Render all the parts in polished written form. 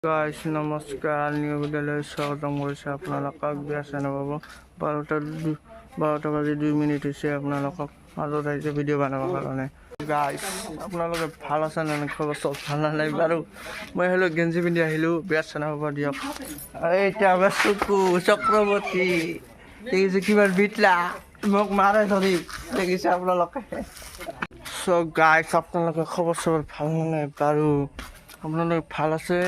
Guys নমস্কাৰ new ভিডিঅ'লৈ স্বাগতম কৰিছোঁ আপোনালোকক। বেয়া নাপাব, 12টা বাজি 2 মিনিট হৈছে। আপোনালোকক মাজত আহিছে ভিডিঅ' বনাবৰ কাৰণে। গাইস আপোনালোকে ভাল আছে নে? খবৰ চব ভাল নালাগে বাৰু। মই আহিলোঁ গেঞ্জি পিন্ধি আহিলোঁ, বেয়া নাপাব দিয়ক। এতিয়া আমাৰ চকু চক্ৰৱৰ্তী দেখিছে কিমান বিটলা মোক মাৰে ধৰি দেখিছে আপোনালোকে। চ' গাইস আপোনালোকে খবৰ চবৰ ভাল নালাগে বাৰু। আপোনালোকে ভাল আছে?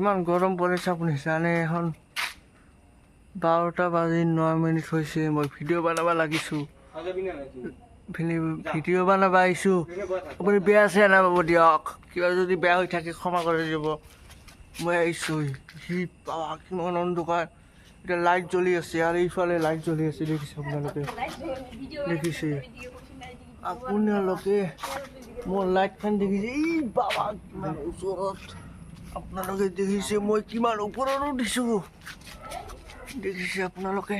ইমান গৰম পৰিছে আপুনি জানে। এখন 12টা বাজি 9 মিনিট হৈছে। মই ভিডিঅ' বনাব লাগিছোঁ, ভিডিঅ' বনাব আহিছোঁ। আপুনি বেয়া আছে নাপাব দিয়ক। কিবা যদি বেয়া হৈ থাকে ক্ষমা কৰি দিব। মই আহিছোঁ সি পাৱা কিমান অন্ধকাৰ। এতিয়া লাইট জ্বলি আছে আৰু এইফালে লাইট জ্বলি আছে দেখিছে আপোনালোকে। দেখিছে আপোনালোকে মোৰ লাইটখন দেখিছে। ই বাবা কিমান ওচৰত আপোনালোকে দেখিছে। মই কিমান ওপৰত উঠিছোঁ দেখিছে আপোনালোকে।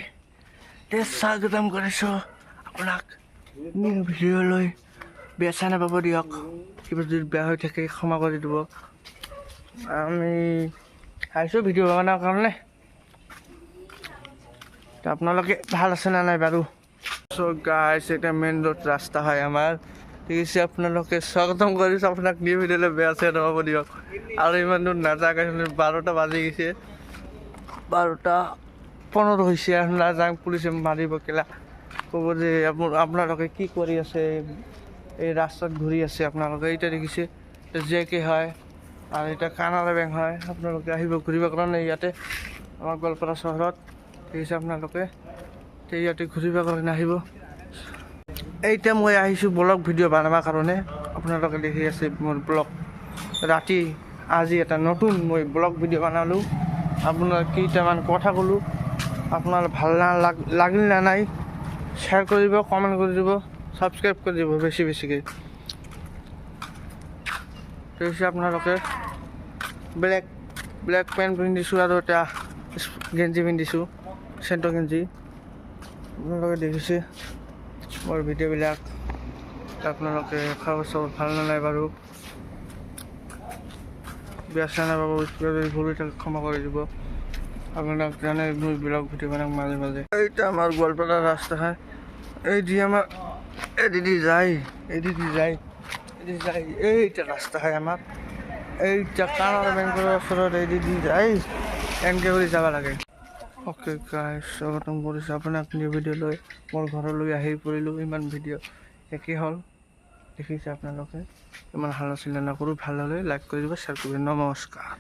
স্বাগতম কৰিছোঁ আপোনাক নিউ ভিডিঅ'লৈ। বেয়া নাপাব দিয়ক। কিবা যদি বেয়া হৈ থাকে ক্ষমা কৰি দিব। আমি আহিছোঁ ভিডিঅ' বনোৱাৰ কাৰণে। আপোনালোকে ভাল আছে নে নাই বাৰু? চ' গাইছ এটা মেইন ৰোড ৰাস্তা হয় আমাৰ, ঠিক আছে। আপোনালোকে স্বাগতম কৰিছোঁ আপোনাক নিউ ভিডিঅ'লৈ। বেয়া নাপাব দিয়ক। আৰু ইমান দূৰ নাযাওঁ, 12টা বাজি গৈছে, 12:15 হৈছে আৰু নাযাওঁ। পুলিচে মাৰিব কেলা, ক'ব যে আপোনালোকে কি কৰি আছে, এই ৰাস্তাত ঘূৰি আছে আপোনালোকে। এতিয়া দেখিছে JK হয় আৰু এতিয়া কানাড়া বেংক হয়। আপোনালোকে আহিব ঘূৰিব কাৰণে ইয়াতে আমাৰ গোৱালপাৰা চহৰত, ঠিক আছে। আপোনালোকে ইয়াতে ঘূৰিব কাৰণে আহিব। এতিয়া মই আহিছোঁ ব্লগ ভিডিঅ' বনাবৰ কাৰণে। আপোনালোকে দেখি আছে মোৰ ব্লগ। ৰাতি আজি এটা নতুন মই ব্লগ ভিডিঅ' বনালোঁ। আপোনাৰ কেইটামান কথা ক'লোঁ, আপোনাৰ ভাল লাগিল নে নাই শ্বেয়াৰ কৰি দিব, কমেণ্ট কৰি দিব, ছাবস্ক্ৰাইব কৰি দিব বেছিকৈ। ঠিক আছে। আপোনালোকে ব্লেক পেণ্ট পিন্ধিছোঁ আৰু এটা গেঞ্জি পিন্ধিছোঁ, চেণ্ট গেঞ্জি। আপোনালোকে দেখিছে মোৰ ভিডিঅ'বিলাক। আপোনালোকে খবৰ চবৰ ভাল নালাগে বাৰু। বেয়া নাপাব, ভুল থাকে ক্ষমা কৰি দিব। আপোনাক জানে মই ব্লগ ভিডিঅ' বনাওঁ মাজে মাজে। এইটা আমাৰ গোৱালপাৰা ৰাস্তা হয়। এইদি আমাৰ এদিদি যায় এইটা ৰাস্তা হয় আমাৰ। এইটা কানাড়া বেংকৰ ওচৰত এইদি যায়, এনেকৈ কৰি যাব লাগে। অ'কে গাইছ স্বাগতম কৰিছোঁ আপোনাক নিউ ভিডিঅ'লৈ। মোৰ ঘৰলৈ আহি পৰিলোঁ, ইমান ভিডিঅ' একেই হ'ল দেখিছে আপোনালোকে। ইমান ভাল আছিলে নকৰোঁ। ভাল হ'লে লাইক কৰি দিব, শ্বেয়াৰ কৰিব। নমস্কাৰ।